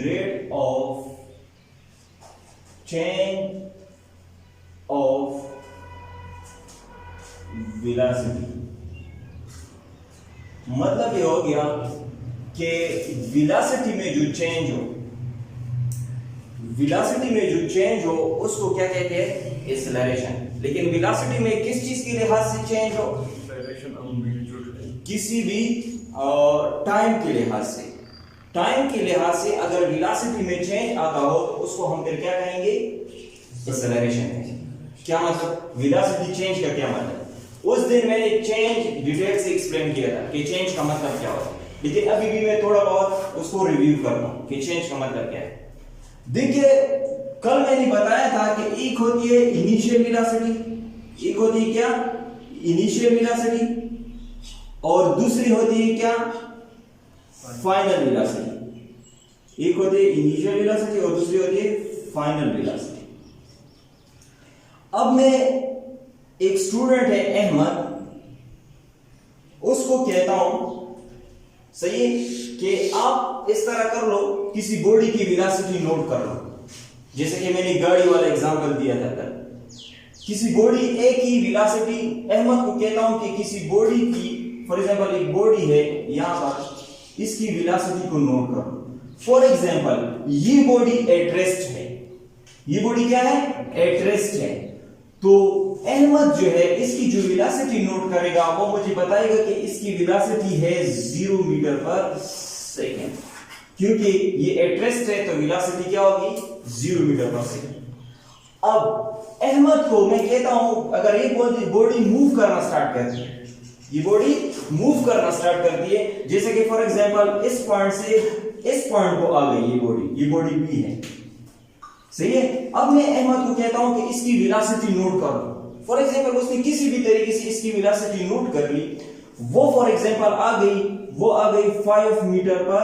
rate of change of velocity, मतलब ये हो गया कि वेलोसिटी में जो चेंज हो, वेलोसिटी में जो चेंज हो उसको क्या कहते हैं? एक्सेलरेशन। लेकिन वेलोसिटी में किस चीज के लिहाज से चेंज हो? किसी भी टाइम के लिहाज से, टाइम के लिहाज से अगर वेलोसिटी में चेंज आता हो तो उसको हम फिर क्या कहेंगे? एक्सेलरेशन कहेंगे। क्या मतलब? वेलोसिटी चेंज का क्या मतलब? उस दिन मैंने चेंज डिटेल से एक्सप्लेन किया था कि चेंज का मतलब क्या होता है, लेकिन अभी भी मैं थोड़ा बहुत उसको रिव्यू करता हूं कि चेंज का मतलब क्या है। देखिए, कल मैंने बताया था कि एक होती है इनिशियल वेलोसिटी, एक होती है क्या? इनिशियल वेलोसिटी, और दूसरी होती है क्या? Final velocity. एक होती है इनिशियल वेलोसिटी और दूसरी होती है फाइनल वेलोसिटी। अब मैं एक स्टूडेंट है अहमद, उसको कहता हूं, सही है, कि आप इस तरह कर लो, किसी बॉडी की वेलोसिटी नोट कर लो। जैसे कि मैंने गाड़ी वाला एग्जांपल दिया था कल। किसी बॉडी ए की वेलोसिटी, अहमद को कहता हूं कि किसी बॉडी की, फॉर एग्जांपल एक बॉडी है यहां पर, इसकी वेलोसिटी को नोट करो। फॉर एग्जांपल ये बॉडी एट रेस्ट है, ये बॉडी क्या है? एट रेस्ट है। तो अहमद जो है इसकी जो वेलोसिटी नोट करेगा वो मुझे बताएगा कि इसकी वेलोसिटी है 0 मीटर पर सेकेंड, क्योंकि ये एट रेस्ट है तो वेलोसिटी क्या होगी? 0 मीटर पर सेकेंड। अब अहमद को मैं कहता हूं, अगर ये बॉडी मूव करना स्टार्ट करती है, ये बॉडी मूव करना स्टार्ट करती है, जैसे कि फॉर एग्जांपल इस पॉइंट से इस पॉइंट को आ गई ये बॉडी बी है, सही है। अब मैं अहमद को कहता हूं कि इसकी वेलोसिटी नोट कर लो। फॉर एग्जांपल उसने किसी भी तरीके से इसकी वेलोसिटी नोट कर ली, वो फॉर एग्जांपल आ गई 5 मीटर पर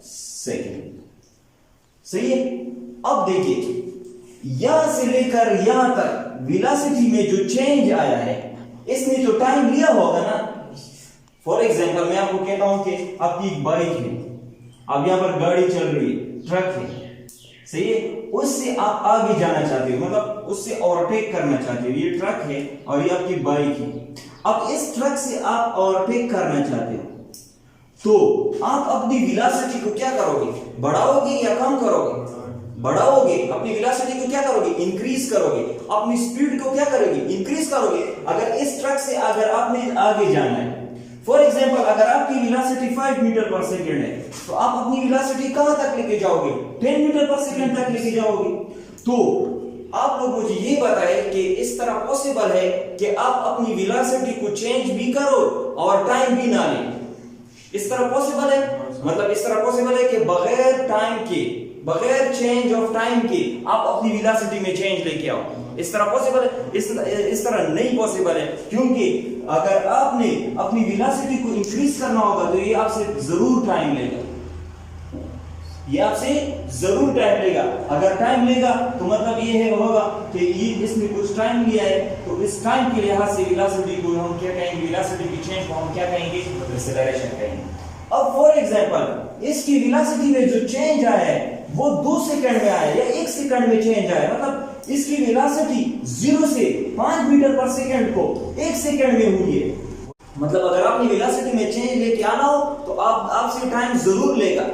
सेकेंड, सही है। अब देखिए, यहां से लेकर यहां तक वेलोसिटी में जो चेंज आया है, इसने तो टाइम लिया होगा ना। फॉर एग्जांपल मैं आपको कहता हूं कि आपकी एक बाइक है, अब यहां पर गाड़ी चल रही है, ट्रक है, सही है, उससे आप आगे जाना चाहते हो, मतलब उससे ओवरटेक करना चाहते हो। ये ट्रक है और ये आपकी बाइक है। अब इस ट्रक से आप ओवरटेक करना चाहते हो, तो आप अपनी वेलोसिटी को क्या करोगे? बढ़ाओगे या कम करोगे? बढ़ाओगे। अपनी वेलोसिटी को क्या करोगे? इंक्रीज करोगे। अपनी स्पीड को क्या करोगे? इंक्रीज करोगे। अगर इस ट्रक से अगर आपने आगे जाना है, फॉर एग्जांपल अगर आपकी वेलोसिटी 5 मीटर पर सेकंड है, तो आप अपनी वेलोसिटी कहां तक लेके जाओगे? 10 मीटर पर सेकंड तक लेके जाओगे। तो आप लोग मुझे ये बताएं कि इस तरह पॉसिबल है कि आप अपनी वेलोसिटी को चेंज भी करो और टाइम भी ना ले? इस तरह पॉसिबल है? मतलब इस तरह पॉसिबल है कि बगैर टाइम के, बगैर चेंज ऑफ टाइम के आप अपनी वेलोसिटी में चेंज लेके आओ? इस तरह पॉसिबल है? इस तरह नहीं पॉसिबल है, क्योंकि अगर आपने अपनी वेलोसिटी को इंक्रीज करना होगा तो ये आपसे जरूर टाइम लेगा, ये आपसे जरूर टाइम लेगा। अगर टाइम लेगा तो मतलब ये है होगा कि ये इसने कुछ टाइम लिया है, तो इस टाइम के लिहाज से वेलोसिटी को हम क्या कहेंगे? वेलोसिटी की चेंज को हम क्या कहेंगे? एक्सेलरेशन कहेंगे। अब फॉर एग्जांपल इसकी वेलोसिटी में जो चेंज आया है वो 2 सेकंड में आया या 1 सेकंड में चेंज आया, मतलब इसकी वेलोसिटी 0 से 5 मीटर पर सेकंड को 1 सेकंड में हुई है। मतलब अगर आपने वेलोसिटी में चेंज लेके आना हो तो आपसे टाइम जरूर लेगा,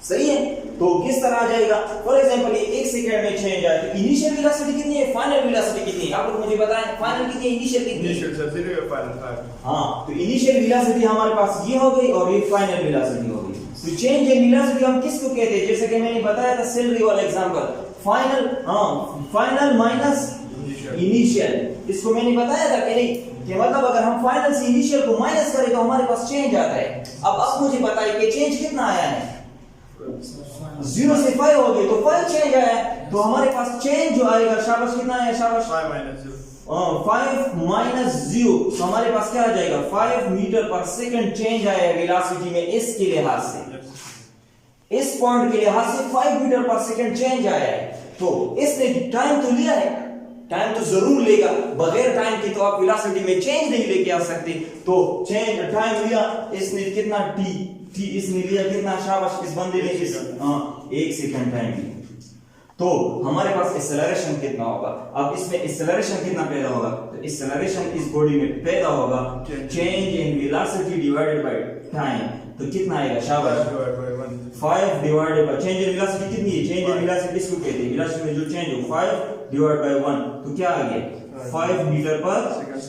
सही है। तो किस तरह आ जाएगा? फॉर एग्जांपल ये 1 सेकंड में चेंज आया, तो इनिशियल वेलोसिटी कितनी है? फाइनल वेलोसिटी कितनी है? आप लोग मुझे बताएं, फाइनल कितनी है, इनिशियल कितनी है? इनिशियल सर 0 या फाइनल 5। हां, तो इनिशियल वेलोसिटी हमारे पास ये हो गई और ये फाइनल वेलोसिटी हो गई। तो चेंज इन वेलोसिटी हम किसको कहते हैं? जैसे कि मैंने बताया था सैलरी वाला example, final, final minus initial. इसको मैंने बताया था कि नहीं, कि मतलब अगर हम फाइनल से इनिशियल को माइनस करें तो हमारे पास चेंज आता है। अब मुझे बताइए कि चेंज कितना आया है? 0 से 5 हो गए, तो 5 चेंज आया, तो हमारे पास चेंज जो आएगा शाबाश कितना है? शाबाश 5 - 0। 5 माइनस 0, तो हमारे पास क्या आ जाएगा? 5 मीटर पर सेकंड चेंज आया है वेलोसिटी में, इसके लिहाज से, इस पॉइंट के लिहाज से 5 मीटर पर सेकंड चेंज आया है। तो इसने टाइम तो लिया है, टाइम तो जरूर लेगा, बगैर टाइम के तो आप वेलोसिटी में चेंज नहीं लेके आ सकते। तो चेंज टाइम लिया इसने कितना टी इसने लिया कितना, शाबाश इस बंदे ने 1 सेकंड टाइम लिया। तो हमारे पास एक्सेलरेशन कितना होगा? अब इसमें एक्सेलरेशन कितना पैदा होगा? तो एक्सेलरेशन इस बॉडी में पैदा होगा change in velocity divided by time. तो कितना आएगा? शाबाश 5 divided by change in velocity कितनी है? चेंज इन वेलोसिटी किसको कहते हैं? वेलोसिटी में जो चेंज हो 5 डिवाइडेड बाय 1, तो क्या आ गया? 5 मीटर पर सेकंड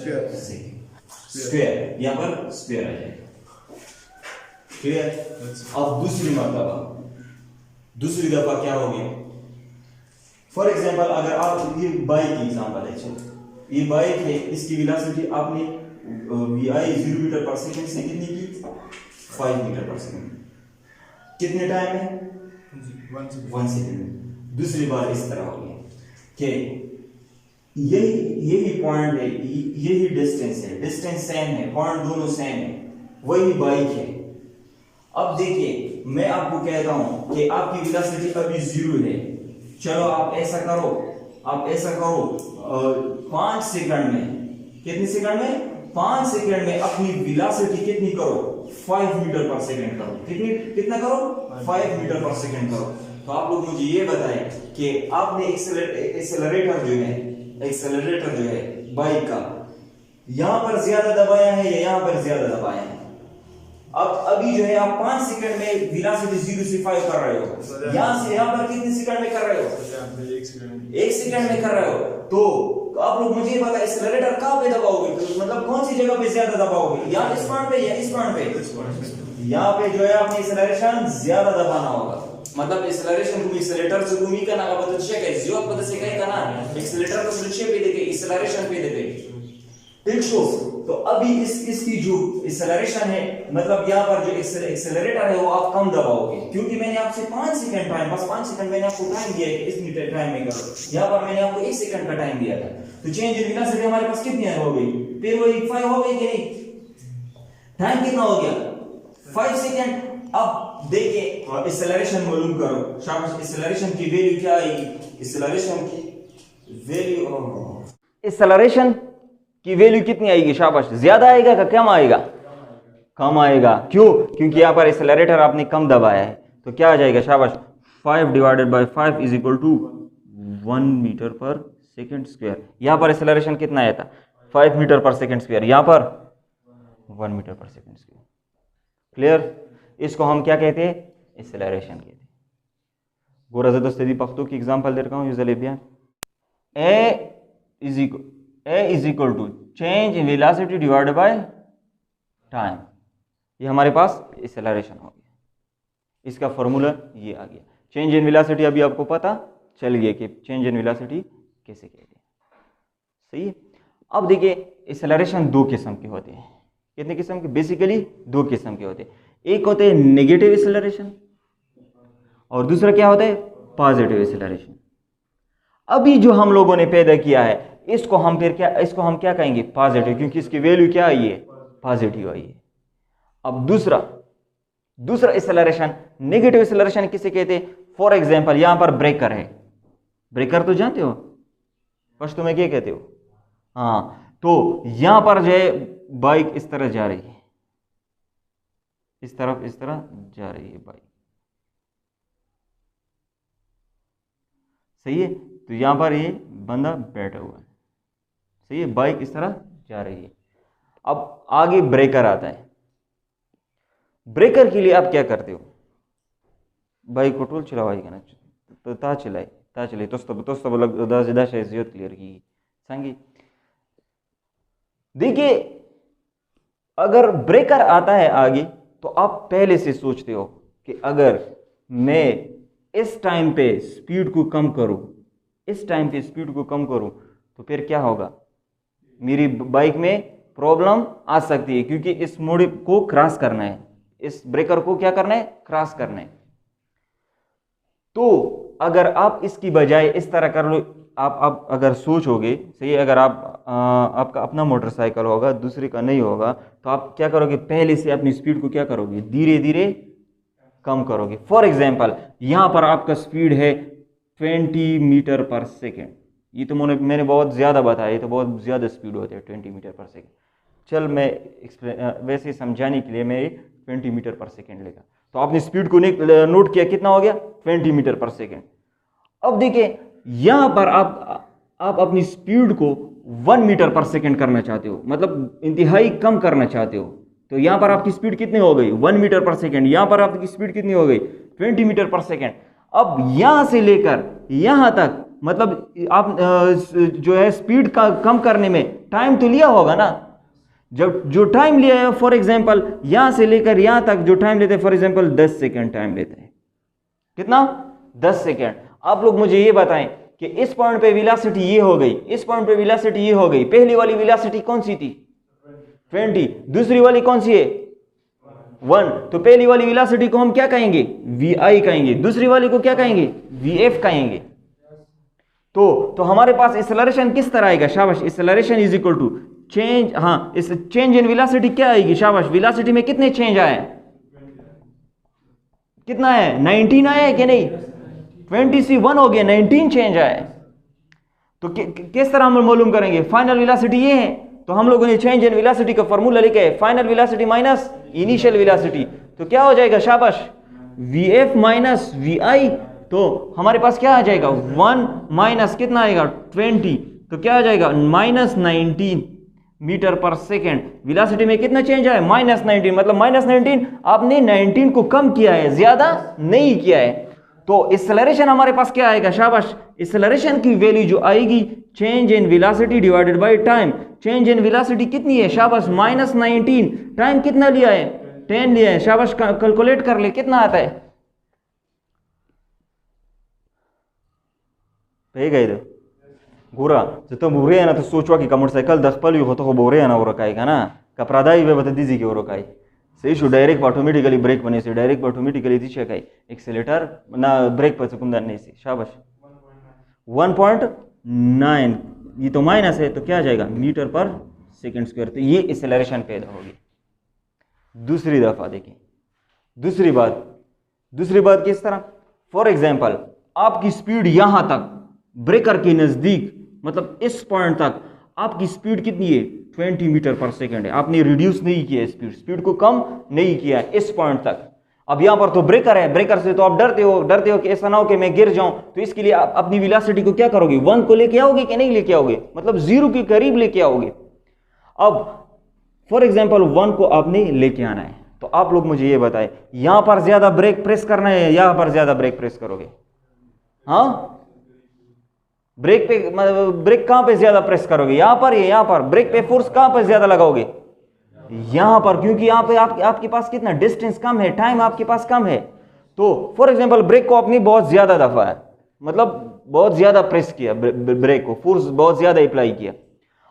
स्क्वायर, यहां पर स्क्वायर आ जाएगा। क्लियर? अब दूसरी दफा क्या हो गया? फॉर एग्जांपल अगर आप ये बाइक की एग्जांपल है, चलो ये बाइक है, इसकी वेलोसिटी आपने vi 0 मीटर पर सेकंड से कितनी की? 5 मीटर पर सेकंड। कितने टाइम में? 1 सेकंड में। दूसरी बार इस तरह हो गया कि यही पॉइंट है, यही डिस्टेंस है, डिस्टेंस सेम है, पॉइंट दोनों सेम है, वही बाइक है। अब देखिए मैं आपको कहता हूं कि आपकी वेलोसिटी अभी 0 है, चलो आप ऐसा करो 5 सेकंड में, कितने सेकंड में? 5 सेकंड में अपनी वेलोसिटी कितनी करो? 5 मीटर पर सेकंड करो। कितना करो? 5 मीटर पर सेकंड करो। तो आप लोग मुझे ये बताएं कि आपने एक्सेलरेटर जो है बाइक का यहां पर ज्यादा दबाया है या यहां पर ज्यादा दबाया है? अब अभी जो है आप 5 सेकंड में वेलोसिटी 0 से 5 कर रहे हो, यहां से यहां पर कितने सेकंड में कर रहे हो? 1 सेकंड में कर रहे हो। तो आप लोग मुझे बताएं एक्सेलरेटर कहां पे दबाओगे? मतलब कौन सी जगह पे ज्यादा दबाओगे? या इस पॉइंट पे या इस पॉइंट पे? यहां पे जो है आपने एक्सेलरेशन ज्यादा दबाना होगा। मतलब एक्सेलरेशन तुम्ही एक्सेलरेटर से तुम्ही का नागा बदलशे काय जीवात बदलसे काय का ना एक्सेलरेटर को सुरक्षा पे देके एक्सेलरेशन पे देते। ठीक शो। तो अभी इसकी जो एक्सेलरेशन है, मतलब यहाँ पर जो एक्सेलरेटर है वो आप कम दबाओगे, क्योंकि मैंने आपसे 5 सेकंड टाइम, बस 5 सेकंड मैंने आपको टाइम दिया है कि इस मीटर टाइम में करो, यहाँ पर मैंने आपको 1 सेकंड का टाइम दिया था। तो चेंज इन वेलोसिटी हमारे पास कितनी हो गई? फिर वही 5 हो गई कि नहीं? टाइम कितना हो गया? 5 सेकंड। अब देखिए एक्सेलरेशन मालूम करो, शाबाश। एक्सेलरेशन की वैल्यू क्या आएगी? एक्सेलरेशन की वैल्यू कितनी आएगी? शाबाश, ज्यादा आएगा का कम आएगा? कम आएगा। क्यों? क्योंकि यहां पर एक्सेलरेटर आपने कम दबाया है। तो क्या आ जाएगा? शाबाश 5 divided by 5 is equal to 1 metre पर सेकंड स्क्वायर। यहां पर एक्सेलरेशन कितना आया था? 5 मीटर पर सेकंड स्क्वायर, यहां पर 1 मीटर पर सेकंड स्क्वायर। क्लियर? इसको हम क्या कहते हैं? एक्सेलरेशन कहते हैं। गोरा जदोस्ती पख्तू की एग्जांपल दे रहा हूं। यूजली बियान A is equal to change in velocity divided by time. ये हमारे पास एक्सेलरेशन हो गया। इसका फॉर्मूला ये आ गया। चेंज इन वेलोसिटी अभी आपको पता चल गया कि चेंज इन वेलोसिटी कैसे कहते हैं। सही है। अब देखिए एक्सेलरेशन 2 किस्म के होते हैं। कितने किस्म के? बेसिकली 2 किस्म के होते हैं। एक होते हैं नेगेटिव एक्सेलरेशन और दूसरा क्या होता है? Positive acceleration. अभी जो हम लोगों ने पैदा किया है इसको हम क्या कहेंगे? पॉजिटिव, क्योंकि इसकी वैल्यू क्या आई है? पॉजिटिव आई है। अब दूसरा एक्सेलरेशन नेगेटिव एक्सेलरेशन किसे कहते हैं? फॉर एग्जांपल यहां पर ब्रेकर है। ब्रेकर तो जानते हो, पश्तो में क्या कहते हो? हाँ, तो यहां पर जो है बाइक इस तरह जा रही है, इस तरह जा रही है बाइक। सही है। तो यहां पर ये बंदा बैठा हुआ है। सही है। बाइक इस तरह जा रही है। अब आगे ब्रेकर आता है। ब्रेकर के लिए आप क्या करते हो? बाइक को टूल चलावाई ना तो ता चले तो लग ज्यादा शहसियत क्लियर की संगी। देखिए अगर ब्रेकर आता है आगे तो आप पहले से सोचते हो कि अगर मैं इस टाइम पे स्पीड को कम करूं तो फिर क्या होगा? मेरी बाइक में प्रॉब्लम आ सकती है, क्योंकि इस मोड़ को क्रॉस करना है, इस ब्रेकर को क्या करना है? क्रॉस करना है। तो अगर आप इसकी बजाय इस तरह कर लो, आप अगर सोचोगे, सही, अगर आपका अपना मोटरसाइकिल होगा, दूसरे का नहीं होगा, तो आप क्या करोगे? पहले से अपनी स्पीड को क्या करोगे? धीरे धीरे कम करोगे। फॉर एग्जाम्पल यहां पर आपका स्पीड है 20 मीटर पर सेकेंड, ये तो मैंने बहुत ज़्यादा बताया, ये तो बहुत ज़्यादा स्पीड होती है 20 मीटर पर सेकेंड। चल मैं वैसे समझाने के लिए मैं 20 मीटर पर सेकेंड लेगा। तो आपने स्पीड को नोट किया, कितना हो गया 20 मीटर पर सेकेंड। अब देखिए यहाँ पर आप अपनी स्पीड को 1 मीटर पर सेकेंड करना चाहते हो, मतलब इंतहाई कम करना चाहते हो। तो यहाँ पर आपकी स्पीड कितनी हो गई 1 मीटर पर सेकेंड, यहाँ पर आपकी स्पीड कितनी हो गई 20 मीटर पर सेकेंड। अब यहाँ से लेकर यहाँ तक मतलब आप जो है स्पीड का कम करने में टाइम तो लिया होगा ना। जब जो टाइम लिया है फॉर एग्जांपल यहाँ से लेकर यहाँ तक जो टाइम लेते हैं फॉर एग्जांपल 10 सेकेंड टाइम लेते हैं, कितना 10 सेकेंड। आप लोग मुझे ये बताएं कि इस पॉइंट पे वेलोसिटी ये हो गई, इस पॉइंट पे वेलोसिटी ये हो गई। पहली वाली वेलोसिटी कौन सी थी 20, दूसरी वाली कौन सी है 1। तो पहली वाली वेलोसिटी को हम क्या कहेंगे vi कहेंगे, दूसरी वाली को क्या कहेंगे vf कहेंगे। तो हमारे पास एक्सेलरेशन किस तरह आएगा, शाबाश, acceleration is equal to change, हाँ इस चेंज इन वेलोसिटी क्या आएगी, शाबाश, वेलोसिटी में कितने चेंज आए, कितना है 19 आया है कि नहीं, 20 से 1 हो गया 19 चेंज आया है। तो किस तरह हम मालूम करेंगे, फाइनल वेलोसिटी ये है, तो हम लोगों ने चेंज इन वेलोसिटी का फॉर्मूला लिखा है final velocity minus initial velocity. तो क्या हो जाएगा शाबाश vf माइनस vi। तो हमारे पास क्या आ जाएगा 1 माइनस कितना आएगा 20, तो क्या आ जाएगा minus 19 metre per second. Velocity में कितना चेंज आया माइनस 19, मतलब माइनस 19 आपने 19 को कम किया है, ज्यादा नहीं किया है। तो एक्सेलरेशन हमारे पास क्या आएगा शाबाश, एक्सेलरेशन की वैल्यू जो आएगी change in velocity divided by time. Change in velocity कितनी है शाबाश माइनस 19, टाइम कितना लिया है 10 लिया है, शाबाश कैलकुलेट कर ले कितना आता है। गए गोरा तो बोरे है ना, तो सोचवा कि मोटरसाइकिल 10 पल होता हो बोरे है ना, वो रखाएगा ना कपरादाई वे बता दीजिए कि वो रखाई सही शो डायरेक्ट ऑटोमेटिकली ब्रेक बने से डायरेक्ट ऑटोमेटिकली दिशा का एक्सेलेटर ना ब्रेक पर चुकुंदर नहीं से शाबाश 1.9, ये तो माइनस है तो क्या आ जाएगा मीटर पर सेकंड स्क्वायर। तो ये एक्सेलरेशन पैदा होगी। दूसरी दफा देखिए, दूसरी बात किस तरह, फॉर एग्जांपल आपकी स्पीड यहां तक ब्रेकर के नजदीक मतलब इस पॉइंट तक आपकी स्पीड कितनी है 20 मीटर पर सेकेंड है। आपने रिड्यूस नहीं किया स्पीड को कम नहीं किया इस पॉइंट तक। अब यहां पर तो ब्रेकर है, ब्रेकर से तो आप डरते हो कि ऐसा ना हो कि मैं गिर जाऊं, तो इसके लिए आप अपनी वेलोसिटी को क्या करोगे 1 को लेके आओगे कि नहीं लेके आओगे, मतलब 0 के करीब लेके आओगे। अब फॉर एग्जांपल 1 को आपने लेके आना है, तो आप लोग मुझे ये बताएं यहां पर ज्यादा ब्रेक प्रेस करना है, यहां पर ज्यादा ब्रेक प्रेस करोगे, हाँ ब्रेक कहां पे ज्यादा प्रेस करोगे, यहां पर या यहां पर, ब्रेक पे फोर्स कहां पर ज्यादा लगाओगे यहां पर, क्योंकि यहां पे आपके पास कितना डिस्टेंस कम है, टाइम आपके पास कम है। तो फॉर एग्जांपल ब्रेक को आपने बहुत ज्यादा दफा है, मतलब बहुत ज्यादा प्रेस किया ब्रेक को, फोर्स बहुत ज्यादा अप्लाई किया।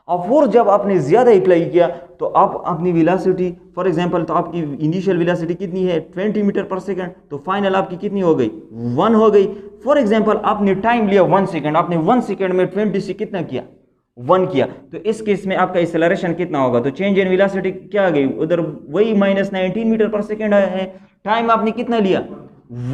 और फोर्स जब आपने ज्यादा अप्लाई किया तो आप अपनी वेलोसिटी फॉर एग्जांपल, तो आपकी इनिशियल वेलोसिटी कितनी है 20 मीटर पर सेकंड, तो फाइनल आपकी कितनी हो गई 1 हो गई। फॉर एग्जांपल आपने टाइम लिया 1 सेकंड, आपने 1 सेकंड में 20 से कितना किया 1 किया, तो इस केस में आपका एक्सेलरेशन कितना होगा, तो चेंज इन वेलोसिटी क्या आ गई उधर वही माइनस 19 मीटर पर सेकंड है। टाइम आपने कितना लिया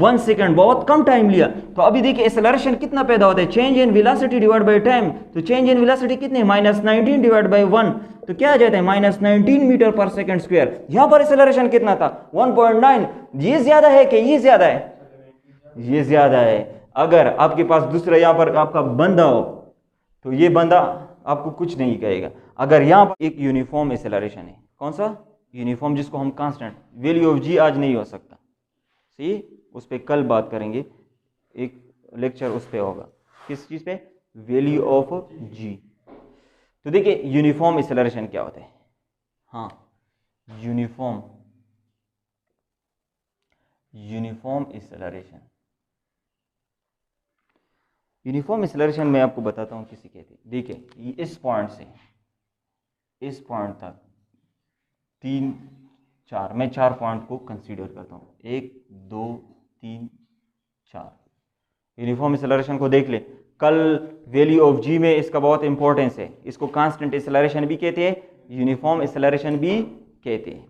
1 सेकंड, बहुत कम टाइम लिया। तो अभी देखिए एक्सेलरेशन कितना पैदा होता है change in velocity divide by time, तो चेंज इन वेलोसिटी कितने माइनस 19 डिवाइड बाय 1, तो क्या आ जाता है माइनस 19 मीटर पर सेकंड स्क्वायर। यहां पर एक्सेलरेशन कितना था 1.9, ये ज्यादा है कि ये ज्यादा है, ये ज्यादा है। अगर आपके पास दूसरा यहां पर आपका बंदा हो तो ये बंदा आपको कुछ नहीं कहेगा। अगर यहां पर एक यूनिफॉर्म एक्सेलरेशन है, कौन सा यूनिफॉर्म, जिसको हम कांस्टेंट, वैल्यू ऑफ जी आज नहीं हो सकता, सही, उस पर कल बात करेंगे, एक लेक्चर उस पर होगा, किस चीज पे, वैल्यू ऑफ जी। तो देखिए यूनिफॉर्म एक्सेलरेशन क्या होता है, हाँ यूनिफॉर्म एक्सेलरेशन, यूनिफॉर्म एक्सेलरेशन मैं आपको बताता हूं किसी कहते हैं। देखिए इस पॉइंट से इस पॉइंट तक 3 4, मैं 4 पॉइंट को कंसीडर करता हूं, 1 2 3 4। यूनिफॉर्म एक्सेलरेशन को देख ले, कल वैल्यू ऑफ जी में इसका बहुत इंपॉर्टेंस है, इसको कांस्टेंट एक्सेलरेशन भी कहते हैं, यूनिफॉर्म एक्सेलरेशन भी कहते हैं।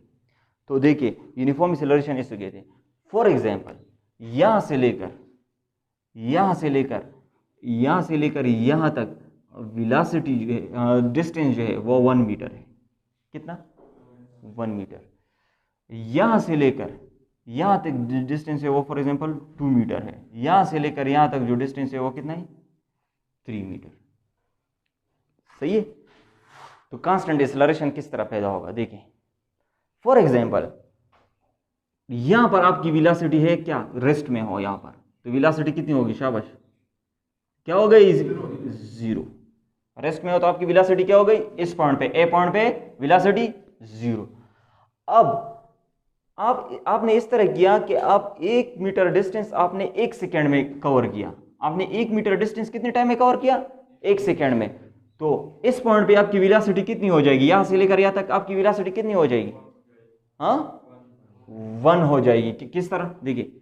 तो देखिए यूनिफॉर्म एक्सेलरेशन इसको कहते हैं, फॉर एग्जांपल यहां से लेकर यहां तक वेलोसिटी जो है, डिस्टेंस जो है वो 1 मीटर है। कितना? 1 मीटर। यहाँ से लेकर यहाँ तक डिस्टेंस है वो फॉर एग्जांपल 2 मीटर है। यहाँ से लेकर यहाँ तक जो डिस्टेंस है वो कितना है? 3 मीटर। सही है। तो कांस्टेंट एक्सेलरेशन किस तरह पैदा होगा देखें। फॉर एग्जांपल यहाँ पर आपकी वेलोसिटी है क्या? रेस्ट में हो यहाँ पर, तो वेलोसिटी कितनी होगी? शाबाश, क्या हो गई? 0। रेस्ट में हो तो आपकी वेलोसिटी क्या हो गई? इस पॉइंट पे, ए पॉइंट पे वेलोसिटी 0। अब आपने इस तरह किया कि आप 1 मीटर डिस्टेंस आपने 1 सेकेंड में कवर किया। आपने 1 मीटर डिस्टेंस कितने टाइम में कवर किया? 1 सेकेंड में। तो इस पॉइंट पे आपकी वेलोसिटी कितनी हो जाएगी? यहां से लेकर यहां तक आपकी वेलोसिटी कितनी हो जाएगी? हाँ, 1 हो जाएगी। किस तरह? देखिए,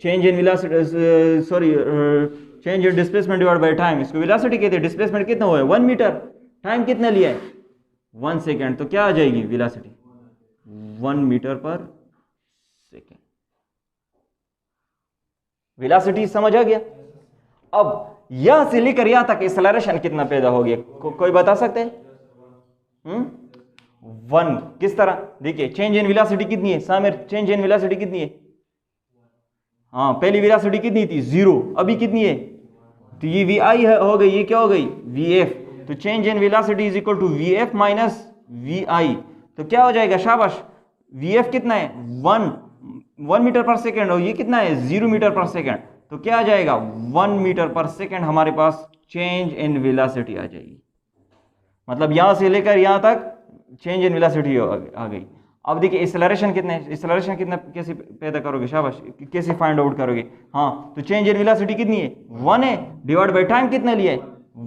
change in velocity, sorry, change in displacement divide by time, इसको वेलोसिटी कहते हैं। डिस्प्लेसमेंट कितना हुआ है? 1 मीटर। टाइम कितना लिया है? 1 सेकेंड। तो क्या आ जाएगी velocity? 1 metre per second. Velocity समझ आ गया? अब यहां से लेकर यहां तक एक्सेलरेशन कितना पैदा हो गया? कोई बता सकते हैं? 1। किस तरह? देखिए, चेंज इन वेलोसिटी कितनी है सामिर? चेंज इन वेलोसिटी कितनी है? हाँ, पहली वेलोसिटी कितनी थी? 0। अभी कितनी है? तो ये वी आई हो गई, ये क्या हो गई? V F. तो change in velocity is equal to V F minus V I. तो क्या हो जाएगा? शाबाश, वी एफ कितना है? 1 मीटर पर सेकेंड, और ये कितना है? 0 मीटर पर सेकेंड। तो क्या आ जाएगा? 1 मीटर पर सेकेंड हमारे पास चेंज इन वेलोसिटी आ जाएगी। मतलब यहां से लेकर यहां तक चेंज इन वेलोसिटी आ गई। अब देखिए एक्सेलरेशन कितना है? एक्सेलरेशन कितना कैसे पैदा करोगे? शाबाश, कैसे फाइंड आउट करोगे? हाँ, तो चेंज इन वेलोसिटी कितनी है? 1 है, डिवाइड बाय टाइम कितना लिया है?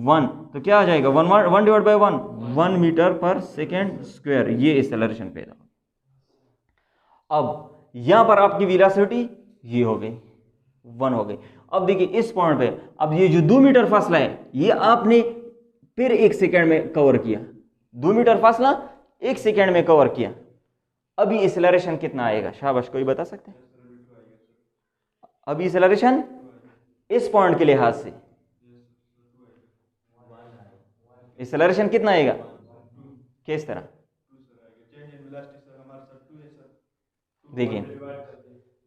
1। तो क्या आ जाएगा? 1 divide by 1, 1 metre per second square. ये एक्सेलरेशन पैदा। अब यहां पर आपकी वेलोसिटी ये हो गई, 1 हो गई। अब देखिए इस पॉइंट पे, अब ये जो 2 मीटर फासला है ये आपने फिर 1 सेकेंड में कवर किया। 2 मीटर फासला 1 सेकेंड में कवर किया। अभी एक्सेलरेशन कितना आएगा? शाबाश, कोई बता सकते हैं? अभी एक्सेलरेशन इस पॉइंट के लिहाज से एक्सेलरेशन कितना आएगा? किस तरह?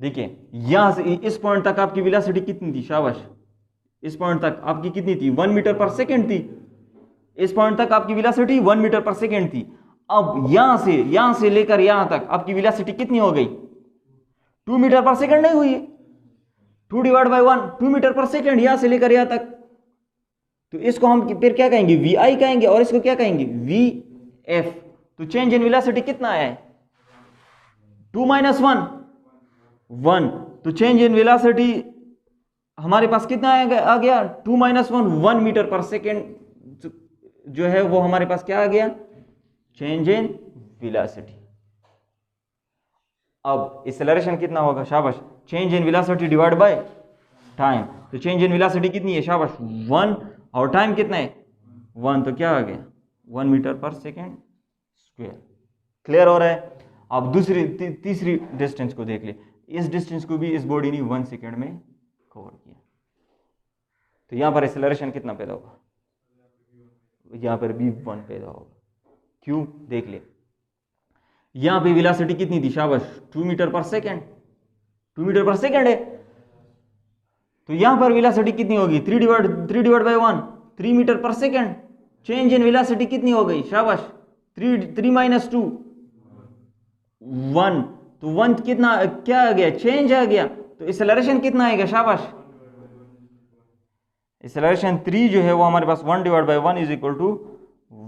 देखिए यहां से इस पॉइंट तक आपकी वेलोसिटी कितनी थी? शाबाश, इस पॉइंट तक आपकी कितनी थी? 1 मीटर पर सेकेंड थी। इस पॉइंट तक आपकी वेलोसिटी 1 मीटर पर सेकेंड थी। अब यहां से लेकर यहां तक आपकी वेलोसिटी कितनी हो गई? 2 मीटर पर सेकेंड नहीं हुई है? 2 divide by 1, 2 metre per second यहां से लेकर यहां तक। तो इसको हम फिर क्या कहेंगे? वी आई कहेंगे, और इसको क्या कहेंगे? We F. तो चेंज इन वेलोसिटी कितना आया है? 2 माइनस 1, 1। तो चेंज इन वेलोसिटी हमारे पास कितना आ गया? 2 माइनस 1, 1 मीटर पर सेकेंड जो है वो हमारे पास क्या आ गया? Change in velocity. अब एक्सेलरेशन कितना होगा? शाबाश, change in velocity divide by time. तो चेंज इन वेलोसिटी कितनी है? शाबाश, 1, और टाइम कितना है? 1। तो क्या आ गया? 1 metre per second square. Clear हो रहा है? अब तीसरी डिस्टेंस को देख ले। इस डिस्टेंस को भी इस बॉडी ने 1 सेकेंड में कवर किया। तो यहां पर एक्सेलरेशन कितना पैदा होगा? यहां पर भी 1 पैदा होगा। क्यों? देख ले, यहां पे वेलोसिटी कितनी थी? शाबाश, 2 metre per second. 2 metre per second है, तो यहां पर वेलोसिटी कितनी होगी? 3 divide by 1, 3 metre per second. Change in velocity कितनी हो गई? शाबाश, 3 माइनस 2, 1। तो 1 कितना क्या आ गया? चेंज आ गया। तो एक्सेलरेशन कितना आएगा? शाबाश, एक्सेलरेशन 3 जो है वो हमारे पास 1 divide by 1 is equal to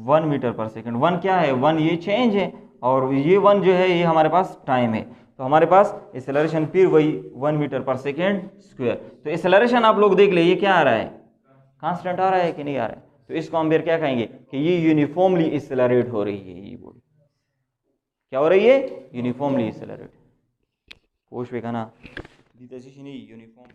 1 metre per second. 1 क्या है? 1 ये चेंज है, और ये 1 जो है ये हमारे पास टाइम है। तो हमारे पास एक्सेलरेशन फिर वही 1 मीटर पर सेकेंड स्क्वायर। तो एक्सेलरेशन आप लोग देख ले, ये क्या आ रहा है? कांस्टेंट आ रहा है कि नहीं आ रहा है? तो इसको हम फिर क्या कहेंगे कि ये यूनिफॉर्मली एक्सेलरेट हो रही है। ये बॉडी क्या हो रही है? Uniformly accelerate. पोस्ट पे कहना यूनिफॉर्म